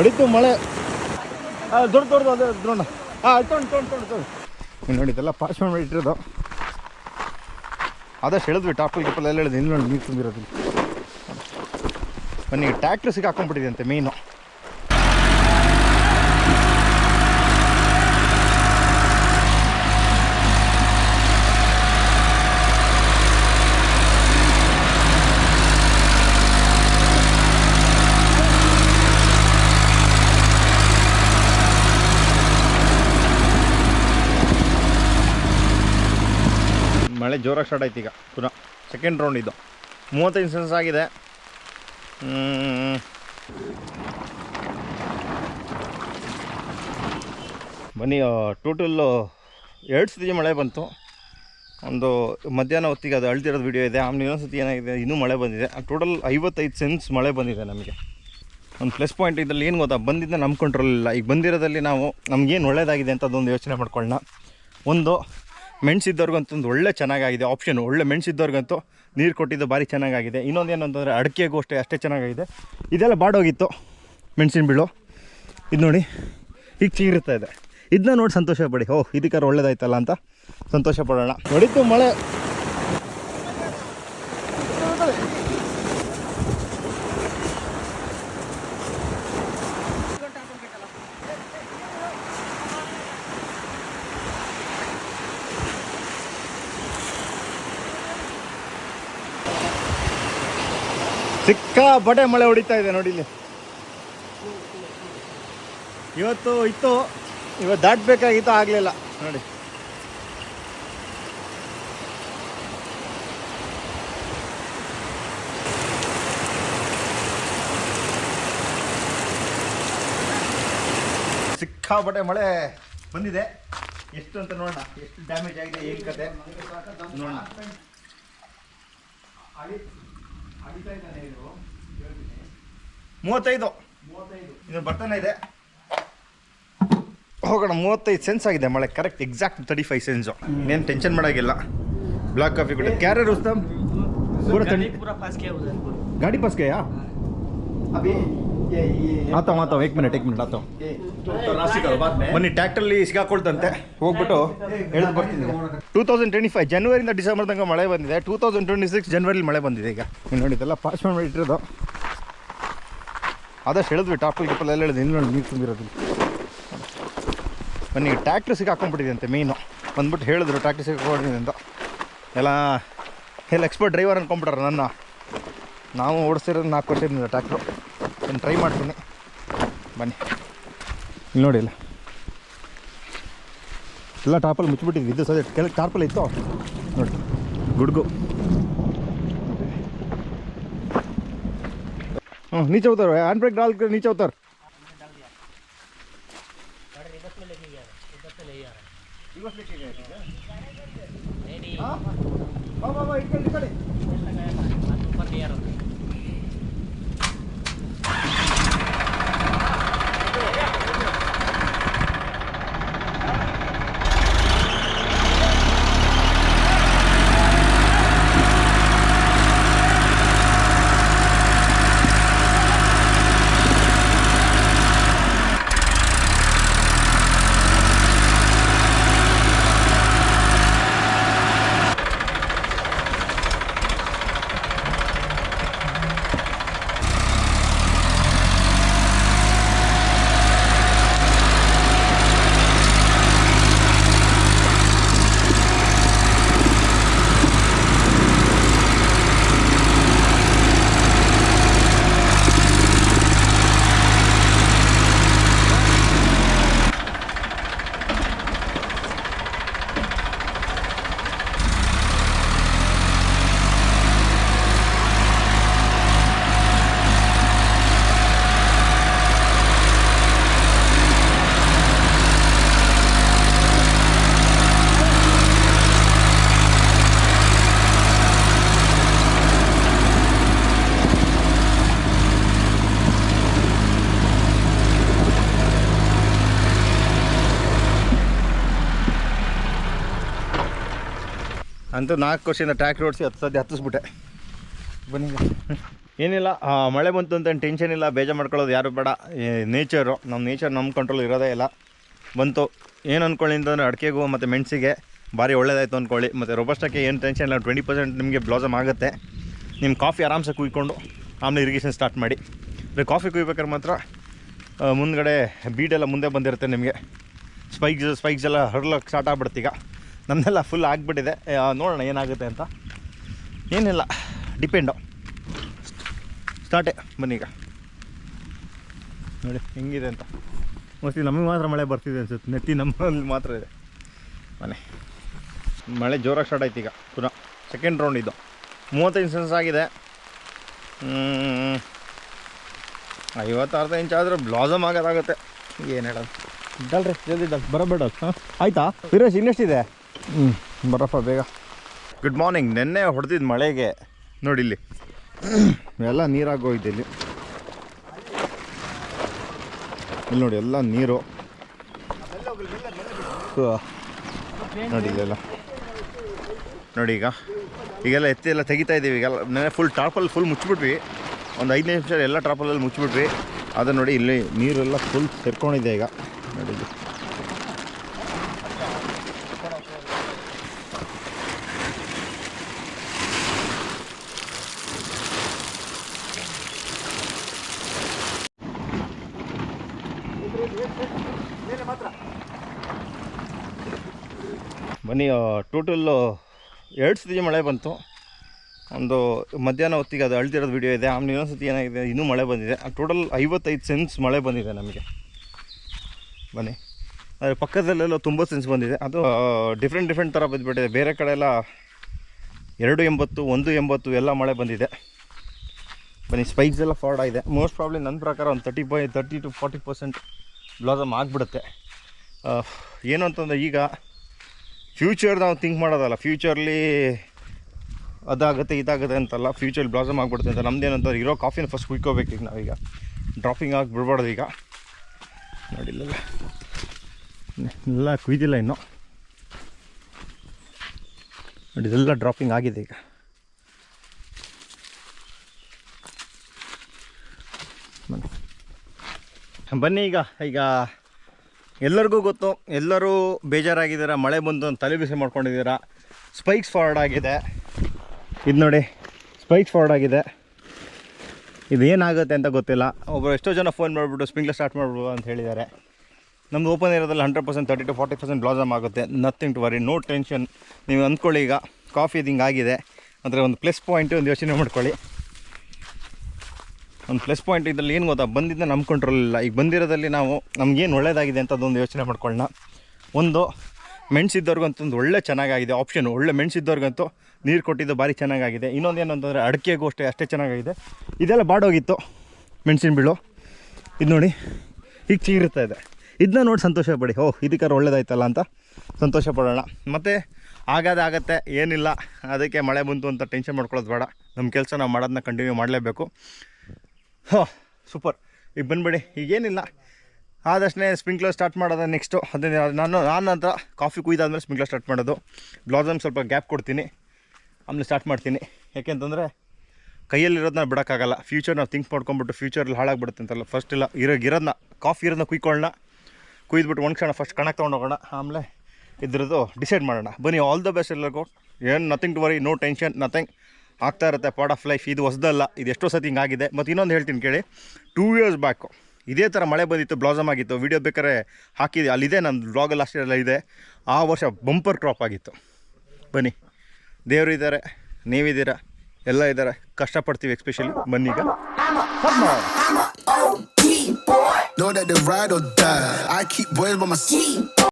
ಹೊಡಿತು ಮಳೆ ದೊಡ್ಡ ಅದೇ ದ್ರೋಣ ತೊಗೊಂಡು ನೋಡಿ ಇದೆಲ್ಲ ಪಾಸ್ ಮಾಡಿ ಇಟ್ಟಿರೋದು ಆದಷ್ಟು ಹೇಳಿದ್ವಿ ಟಾಪಲ್ ಗಿಪ್ಪಲ್ ಎಲ್ಲ ಹೇಳಿದ್ವಿ ಇಲ್ಲಿ ನೋಡಿ ನೀರು ತುಂಬಿರೋದು ಬನ್ನಿ ಟ್ಯಾಕ್ಟ್ರ್ ಸಿಗಾಕೊಂಡ್ಬಿಟ್ಟಿದೆ ಅಂತೆ ಮೇಯ್ನು ಮಳೆ ಜೋರಾಗಿ ಸ್ಟಾರ್ಟ್ ಆಯ್ತು ಈಗ ಪುನಃ ಸೆಕೆಂಡ್ ರೌಂಡ್ ಇದು 35 ಸೆನ್ಸ್ ಆಗಿದೆ ಬನ್ನಿ ಟೋಟಲ್ಲು 2 ಸತಿ ಮಳೆ ಬಂತು ಒಂದು ಮಧ್ಯಾಹ್ನ ಹೊತ್ತಿಗೆ ಅದು ಅಳ್ತಿರೋದು ವಿಡಿಯೋ ಇದೆ ಆಮೇಲೆ ಇನ್ನೊಂದು ಸತಿ ಏನಾಗಿದೆ ಇನ್ನೂ ಮಳೆ ಬಂದಿದೆ ಟೋಟಲ್ 55 ಸೆನ್ಸ್ ಮಳೆ ಬಂದಿದೆ ನಮಗೆ ಒಂದು ಪ್ಲಸ್ ಪಾಯಿಂಟ್ ಇದರಲ್ಲಿ ಏನು ಗೊತ್ತಾ ಬಂದಿದ್ದ ನಮ್ಮ ಕಂಟ್ರೋಲ್ ಇಲ್ಲ ಈಗ ಬಂದಿರೋದಲ್ಲಿ ನಾವು ನಮಗೇನು ಒಳ್ಳೇದಾಗಿದೆ ಅಂತ ಅದೊಂದು ಯೋಚನೆ ಮಾಡ್ಕೊಳ್ಳೋಣ ಒಂದು ಮೆಣಸಿದ್ದವ್ರಿಗಂತೂ ಒಂದು ಒಳ್ಳೆ ಚೆನ್ನಾಗಾಗಿದೆ ಆಪ್ಷನ್ ಒಳ್ಳೆ ಮೆಣಸಿದ್ದವ್ರಿಗಂತೂ ನೀರು ಕೊಟ್ಟಿದ್ದು ಭಾರಿ ಚೆನ್ನಾಗಾಗಿದೆ ಇನ್ನೊಂದು ಏನು ಅಂತಂದರೆ ಅಡಿಕೆಗೂ ಅಷ್ಟೇ ಚೆನ್ನಾಗಾಗಿದೆ ಇದೆಲ್ಲ ಬಾಡೋಗಿತ್ತು ಮೆಣಸಿನ ಬೀಳು ಇದು ನೋಡಿ ಈಗ ಚೀರುತ್ತಾ ಇದೆ ಇದನ್ನ ನೋಡಿ ಸಂತೋಷ ಪಡಿ ಇದಕ್ಕಾರ ಒಳ್ಳೇದಾಯ್ತಲ್ಲ ಅಂತ ಸಂತೋಷ ಪಡೋಣ ಹೊಡಿತು ಮಳೆ ಸಿಕ್ಕಾಪಟ್ಟೆ ಮಳೆ ಹೊಡಿತಾ ಇದೆ ನೋಡಿ ಇಲ್ಲಿ ಇವತ್ತು ಇತ್ತು ಇವತ್ತು ದಾಟಬೇಕಾಗಿತ್ತು ಆಗಲಿಲ್ಲ ನೋಡಿ ಸಿಕ್ಕಾಪಟ್ಟೆ ಮಳೆ ಬಂದಿದೆ ಎಷ್ಟು ಅಂತ ನೋಡೋಣ ಎಷ್ಟು ಡ್ಯಾಮೇಜ್ ಆಗಿದೆ ಏನು ಕತೆ ನೋಡೋಣ 35 ಇದು ಬರ್ತಾನೆ ಇದೆ ಹೋಗೋಣ 35 ಸೆನ್ಸ್ ಆಗಿದೆ ಮಳೆ ಕರೆಕ್ಟ್ ಎಕ್ಸಾಕ್ಟ್ 35 ಸೆನ್ಸು ಇನ್ನೇನು ಟೆನ್ಷನ್ ಮಾಡೋಂಗಿಲ್ಲ ಬ್ಲಾಕ್ ಕಾಫಿ ಕೂಡ ಕ್ಯಾರೆ रुस्तम पूरा पास किया उधर गाड़ी पास गया अभी आता हूँ 1 मिनट आता हूँ ಬನ್ನಿ ಟ್ಯಾಕ್ಟ್ರಲ್ಲಿ ಸಿಗಾಕೊಳ್ತಂತೆ ಹೋಗ್ಬಿಟ್ಟು ಎಳೆದು ಬರ್ತೀನಿ 2025 ಜನವರಿಯಿಂದ ಡಿಸೆಂಬರ್ ತನಕ ಮಳೆ ಬಂದಿದೆ 2026 ಜನವರಿಲಿ ಮಳೆ ಬಂದಿದೆ ಈಗ ನೋಡಿ ಇದೆಲ್ಲ ಪಾಸ್ ಮಾಡಿ ಇಟ್ಟಿರೋದು ಆದಷ್ಟು ಹೇಳಿದ್ವಿ ಟಾಪಲ್ ಗಿಪ್ಪಲ್ ಎಲ್ಲ ಹೇಳಿದ್ವಿ ಇಲ್ಲಿ ನೋಡಿ ನೀರು ತುಂಬಿರೋದು ಬನ್ನಿ ಟ್ಯಾಕ್ಟ್ರ್ ಸಿಗಾಕೊಂಡ್ಬಿಟ್ಟಿದೆ ಅಂತೆ ಮೇಯ್ನು ಬಂದ್ಬಿಟ್ಟು ಹೇಳಿದ್ರು ಟ್ಯಾಕ್ಟ್ರ್ ಸಿಗಾಕೊಂಡಿದೆ ಅಂತ ಎಲ್ಲ ಎಕ್ಸ್ಪರ್ಟ್ ಡ್ರೈವರ್ ಅನ್ಕೊಂಡ್ಬಿಟ್ರೆ ನನ್ನ ನಾವು ಓಡಿಸ್ತಿರೋದು 4 ವರ್ಷದಿಂದ ಟ್ಯಾಕ್ಟ್ರು ನಾನು ಟ್ರೈ ಮಾಡ್ತೀನಿ ಬನ್ನಿ ಇಲ್ಲಿ ನೋಡಿ ಎಲ್ಲ ಟಾಪಲ್ಲಿ ಮುಚ್ಚಿಬಿಟ್ಟಿದ್ವಿ ಇದು ಸದ್ಯ ಕೆಳಗೆ ಟಾರ್ಪಲ್ ಇತ್ತು ನೋಡಿ ಗುಡ್ಗು नीचे उतर हैंड ब्रेक डाल कर नीचे उतर ಅಂತೂ 4 ವರ್ಷದಿಂದ ಟ್ರ್ಯಾಕ್ಟರ್ ಓಡಿಸಿ 10 ಸತಿ ಹತ್ತಿಸ್ಬಿಟ್ಟೆ ಬನ್ನಿ ಏನಿಲ್ಲ, ಮಳೆ ಬಂತು ಅಂತ ಟೆನ್ಷನ್ ಇಲ್ಲ, ಬೇಜಾರು ಮಾಡ್ಕೊಳ್ಳೋದು ಯಾರು ಬೇಡ. ನೇಚರು, ನಮ್ಮ ನೇಚರ್ ನಮ್ಮ ಕಂಟ್ರೋಲ್ ಇರೋದೇ ಇಲ್ಲ. ಬಂತು ಏನು ಅಂದ್ಕೊಳ್ಳಿ ಅಂತಂದರೆ ಅಡಿಕೆಗೂ ಮತ್ತು ಮೆಣಸಿಗೆ ಭಾರಿ ಒಳ್ಳೇದಾಯಿತು ಅಂದ್ಕೊಳ್ಳಿ. ಮತ್ತು ರೊಬಸ್ಟಕ್ಕೆ ಏನು ಟೆನ್ಷನ್ ಇಲ್ಲ, 20% ನಿಮಗೆ ಬ್ಲಾಸಮ್ ಆಗುತ್ತೆ. ನಿಮ್ಮ ಕಾಫಿ ಆರಾಮ್ಸೆ ಕುಯ್ಕೊಂಡು ಆಮೇಲೆ ಇರಿಗೇಷನ್ ಸ್ಟಾರ್ಟ್ ಮಾಡಿ. ಕಾಫಿ ಕುಯ್ಬೇಕಾದ್ರೆ ಮಾತ್ರ ಮುಂದ್ಗಡೆ ಬೀಡೆಲ್ಲ ಮುಂದೆ ಬಂದಿರುತ್ತೆ ನಿಮಗೆ. ಸ್ಪೈಕ್ಸ್ ಎಲ್ಲ ಹರ್ಲಕ್ಕೆ ಸ್ಟಾರ್ಟ್ ಆಗ್ಬಿಡುತ್ತೆ. ಈಗ ನಮ್ಮದೆಲ್ಲ ಫುಲ್ ಆಗಿಬಿಟ್ಟಿದೆ. ನೋಡೋಣ ಏನಾಗುತ್ತೆ ಅಂತ. ಏನಿಲ್ಲ, ಡಿಪೆಂಡು. ಸ್ಟಾರ್ಟೇ ಬನ್ನಿ. ಈಗ ನೋಡಿ ಹೆಂಗಿದೆ ಅಂತ. ಮೋಸ್ಟ್ಲಿ ನಮಗೆ ಮಾತ್ರ ಮಳೆ ಬರ್ತಿದೆ ಅನ್ಸುತ್ತೆ. ನೆತ್ತಿ ನಮ್ಮಲ್ಲಿ ಮಾತ್ರ ಇದೆ ಮಳೆ ಜೋರಾಗಿ ಸ್ಟಾರ್ಟ್ ಆಯ್ತು. ಈಗ ಪುನಃ ಸೆಕೆಂಡ್ ರೌಂಡ್ ಇದು. 35 ಸೆನ್ಸ್ ಆಗಿದೆ. 50-60 ಇಂಚ್ ಆದರೆ ಬ್ಲಾಸಮ್ ಆಗೋದಾಗುತ್ತೆ. ಏನು ಹೇಳೋದು, ಇದ್ದಲ್ರಿ ಜಲ್ದಿ ಬರಬೇಡ. ಹಾಂ ಆಯಿತಾ ವೀರೇಶ್, ಇನ್ನೆಷ್ಟಿದೆ? ಬರಪ್ಪ ಬೇಗ. Good morning. ನೆನ್ನೆ ಹೊಡೆದಿದ್ದು ಮಳೆಗೆ ನೋಡಿ ಇಲ್ಲಿ ಎಲ್ಲ ನೀರಾಗೋಗಿದೆ. ಇಲ್ಲಿ ನೋಡಿ ಎಲ್ಲ ನೀರು ನೋಡಿ ಇಲ್ಲೆಲ್ಲ ನೋಡಿ. ಈಗೆಲ್ಲ ಎತ್ತಿ ಎಲ್ಲ ತೆಗಿತಾ ಇದ್ದೀವಿ. ಈಗೆಲ್ಲ ನೆನೆ ಫುಲ್ ಟಾರ್ಪಲ್ಲಿ ಫುಲ್ ಮುಚ್ಚಿಬಿಟ್ವಿ. ಒಂದು 5 ನಿಮಿಷ ಎಲ್ಲ ಟಾರ್ಪಲ್ಲಲ್ಲಿ ಮುಚ್ಚಿಬಿಟ್ವಿ. ಅದು ನೋಡಿ ಇಲ್ಲಿ ನೀರೆಲ್ಲ ಫುಲ್ ಸೇರ್ಕೊಂಡಿದೆ. ಈಗ ನೋಡಿ ಬನ್ನಿ. ಟೋಟಲ್ಲು 2 ಸತಿ ಮಳೆ ಬಂತು. ಒಂದು ಮಧ್ಯಾಹ್ನ ಹೊತ್ತಿಗೆ ಅದು ಅಳ್ತಿರೋದು ವೀಡಿಯೋ ಇದೆ. ಆಮೇಲೆ ಇನ್ನೊಂದು ಸತಿ ಏನಾಗಿದೆ, ಇನ್ನೂ ಮಳೆ ಬಂದಿದೆ. ಟೋಟಲ್ 55 ಸೆನ್ಸ್ ಮಳೆ ಬಂದಿದೆ ನಮಗೆ. ಬನ್ನಿ, ಅದ್ರ ಪಕ್ಕದಲ್ಲೆಲ್ಲ ತುಂಬ ಸೆನ್ಸ್ ಬಂದಿದೆ. ಅದು ಡಿಫ್ರೆಂಟ್ ಥರ ಬಂದುಬಿಟ್ಟಿದೆ. ಬೇರೆ ಕಡೆ ಎಲ್ಲ 280, 180 ಎಲ್ಲ ಮಳೆ ಬಂದಿದೆ. ಬನ್ನಿ, ಸ್ಪೈಕ್ಸ್ ಎಲ್ಲ ಫಾರ್ಡ್ ಆಗಿದೆ. ಮೋಸ್ಟ್ ಪ್ರಾಬ್ಲಿ ನನ್ನ ಪ್ರಕಾರ ಒಂದು 30 to 40% ಬ್ಲಾಸಮ್ ಆಗಿಬಿಡುತ್ತೆ. ಏನು ಅಂತಂದರೆ ಈಗ ಫ್ಯೂಚರ್ ನಾವು ಥಿಂಕ್ ಮಾಡೋದಲ್ಲ. ಫ್ಯೂಚರ್ಲಿ ಅದಾಗುತ್ತೆ ಇದಾಗುತ್ತೆ ಅಂತಲ್ಲ, ಫ್ಯೂಚರ್ ಬ್ಲಾಸಮ್ ಆಗಿಬಿಡುತ್ತೆ ಅಂತ. ನಮ್ದೇನಂತಾರೆ, ಇರೋ ಕಾಫಿನ ಫಸ್ಟ್ ಕುಯ್ಕೋಬೇಕು. ಈಗ ನಾವೀಗ ಡ್ರಾಪಿಂಗ್ ಆಗಿ ಬಿಡ್ಬಾರ್ದು. ಈಗ ನೋಡಿಲ್ಲ ಎಲ್ಲ ಕುಯ್ದಿಲ್ಲ ಇನ್ನೂ. ನೋಡಿ ಇದೆಲ್ಲ ಡ್ರಾಪಿಂಗ್ ಆಗಿದೆ. ಈಗ ಬನ್ನಿ. ಈಗ ಎಲ್ಲರಿಗೂ ಗೊತ್ತು, ಎಲ್ಲರೂ ಬೇಜಾರಾಗಿದ್ದೀರಾ. ಮಳೆ ಬಂದು ಅಂತ ತಲೆ ಬಿಸಿ ಮಾಡ್ಕೊಂಡಿದ್ದೀರಾ. ಸ್ಪೈಕ್ಸ್ ಫಾರ್ವರ್ಡ್ ಆಗಿದೆ. ಇದು ನೋಡಿ ಸ್ಪೈಕ್ಸ್ ಫಾರ್ವರ್ಡ್ ಆಗಿದೆ. ಇದೇನಾಗುತ್ತೆ ಅಂತ ಗೊತ್ತಿಲ್ಲ. ಒಬ್ಬರು ಎಷ್ಟೋ ಜನ ಫೋನ್ ಮಾಡಿಬಿಟ್ಟು ಸ್ಪ್ರಿಂಕ್ಲರ್ ಸ್ಟಾರ್ಟ್ ಮಾಡ್ಬೋದು ಅಂತ ಹೇಳಿದ್ದಾರೆ. ನಮ್ಮದು ಓಪನ್ ಇರೋದ್ರಲ್ಲಿ 100% 30 to 40% ಬ್ಲಾಸಮ್ ಆಗುತ್ತೆ. Nothing to worry, no tension. ನೀವು ಅಂದ್ಕೊಳ್ಳಿ, ಈಗ ಕಾಫಿ ಇದು ಹಿಂಗಾಗಿದೆ ಅಂದರೆ ಒಂದು ಪ್ಲಸ್ ಪಾಯಿಂಟು ಒಂದು ಯೋಚನೆ ಮಾಡ್ಕೊಳ್ಳಿ. ಒಂದು ಪ್ಲಸ್ ಪಾಯಿಂಟ್ ಇದರಲ್ಲಿ ಏನು ಗೊತ್ತಾ, ಬಂದಿದ್ದ ನಮ್ಮ ಕಂಟ್ರೋಲ್ ಇಲ್ಲ. ಈಗ ಬಂದಿರೋದಲ್ಲಿ ನಾವು ನಮಗೇನು ಒಳ್ಳೇದಾಗಿದೆ ಅಂತ ಅದೊಂದು ಯೋಚನೆ ಮಾಡ್ಕೊಳ್ಳೋಣ. ಒಂದು ಮೆಣಸಿದ್ದವ್ರಿಗಂತೂ ಒಂದು ಒಳ್ಳೆ ಚೆನ್ನಾಗಾಗಿದೆ ಆಪ್ಷನ್. ಒಳ್ಳೆ ಮೆಣಸಿದ್ದವ್ರಿಗಂತೂ ನೀರು ಕೊಟ್ಟಿದ್ದು ಭಾರಿ ಚೆನ್ನಾಗಾಗಿದೆ. ಇನ್ನೊಂದು ಏನು ಅಂತಂದರೆ ಅಡಿಕೆಗೂ ಅಷ್ಟೇ ಚೆನ್ನಾಗಾಗಿದೆ. ಇದೆಲ್ಲ ಬಾಡೋಗಿತ್ತು ಮೆಣಸಿನ ಬೀಳು. ಇದು ನೋಡಿ ಈಗ ಚೀರುತ್ತಾ ಇದೆ. ಇದನ್ನ ನೋಡಿ ಸಂತೋಷ ಪಡಿ. ಇದಕ್ಕಾರು ಒಳ್ಳೇದಾಯ್ತಲ್ಲ ಅಂತ ಸಂತೋಷ ಪಡೋಣ. ಮತ್ತು ಆಗತ್ತೆ, ಏನಿಲ್ಲ. ಅದಕ್ಕೆ ಮಳೆ ಬಂತು ಅಂತ ಟೆನ್ಷನ್ ಮಾಡ್ಕೊಳ್ಳೋದು ಬೇಡ. ನಮ್ಮ ಕೆಲಸ ನಾವು ಮಾಡೋದನ್ನ ಕಂಟಿನ್ಯೂ ಮಾಡಲೇಬೇಕು. ಸೂಪರ್. ಈಗ ಬಂದುಬಿಡಿ. ಈಗೇನಿಲ್ಲ, ಆದಷ್ಟೇ ಸ್ಪ್ರಿಂಕ್ಲರ್ ಸ್ಟಾರ್ಟ್ ಮಾಡೋದು ನೆಕ್ಸ್ಟು. ಅದೇ ನಾನು ನಂತರ ಕಾಫಿ ಕುಯ್ದಾದ್ಮೇಲೆ ಸ್ಪ್ರಿಂಕ್ಲರ್ ಸ್ಟಾರ್ಟ್ ಮಾಡೋದು. ಬ್ಲಾಸಮ್ ಸ್ವಲ್ಪ ಗ್ಯಾಪ್ ಕೊಡ್ತೀನಿ, ಆಮೇಲೆ ಸ್ಟಾರ್ಟ್ ಮಾಡ್ತೀನಿ. ಯಾಕೆಂತಂದರೆ ಕೈಯಲ್ಲಿರೋದನ್ನ ಬಿಡೋಕ್ಕಾಗಲ್ಲ. ಫ್ಯೂಚರ್ ನಾವು ಥಿಂಕ್ ಮಾಡ್ಕೊಂಬಿಟ್ಟು ಫ್ಯೂಚರಲ್ಲಿ ಹಾಳಾಗ್ಬಿಡುತ್ತೆ ಅಂತಲ್ಲ. ಫಸ್ಟ್ ಇಲ್ಲ ಇರೋದನ್ನ ಕಾಫಿ ಇರೋದನ್ನ ಕುಯ್ಕೊಳ್ಳೋಣ. ಕುಯ್ದುಬಿಟ್ಟು ಒಂದು ಕ್ಷಣ ಫಸ್ಟ್ ಕಣಕ್ಕೆ ತೊಗೊಂಡೋಗೋಣ. ಆಮೇಲೆ ಇದ್ರದ್ದು ಡಿಸೈಡ್ ಮಾಡೋಣ. ಬನ್ನಿ, ಆಲ್ ದ ಬೆಸ್ಟ್ ಎಲ್ಲರಿಗೂ. ಏನು nothing to worry, no tension, nothing. ಆಗ್ತಾ ಇರುತ್ತೆ, ಪಾರ್ಟ್ ಆಫ್ ಲೈಫ್. ಇದು ಹೊಸದಲ್ಲ, ಇದು ಎಷ್ಟೋ ಸತಿ ಹಿಂಗಾಗಿದೆ. ಮತ್ತು ಇನ್ನೊಂದು ಹೇಳ್ತೀನಿ ಕೇಳಿ, 2 years ಬ್ಯಾಕು ಇದೇ ಥರ ಮಳೆ ಬಂದಿತ್ತು, ಬ್ಲಾಸಮ್ ಆಗಿತ್ತು. ವೀಡಿಯೋ ಬೇಕಾದ್ರೆ ಹಾಕಿದೆ, ಅಲ್ಲಿದೆ ನನ್ನ ವ್ಲಾಗಲ್ಲಿ ಅಷ್ಟೆಲ್ಲ ಇದೆ. ಆ ವರ್ಷ ಬಂಪರ್ ಕ್ರಾಪ್ ಆಗಿತ್ತು. ಬನ್ನಿ, ದೇವರು ಇದ್ದಾರೆ, ನೀವಿದ್ದೀರಾ, ಎಲ್ಲ ಇದ್ದಾರೆ. ಕಷ್ಟಪಡ್ತೀವಿ especially. ಬನ್ನೀಗ Know that they ride or die. I keep boys by my side.